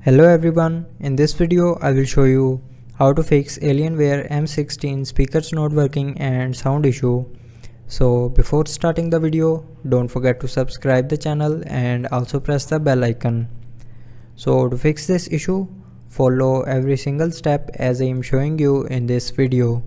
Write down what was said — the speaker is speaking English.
Hello everyone, in this video I will show you how to fix Alienware M16 speakers not working and sound issue. So before starting the video, don't forget to subscribe the channel and also press the bell icon. So to fix this issue, follow every single step as I am showing you in this video.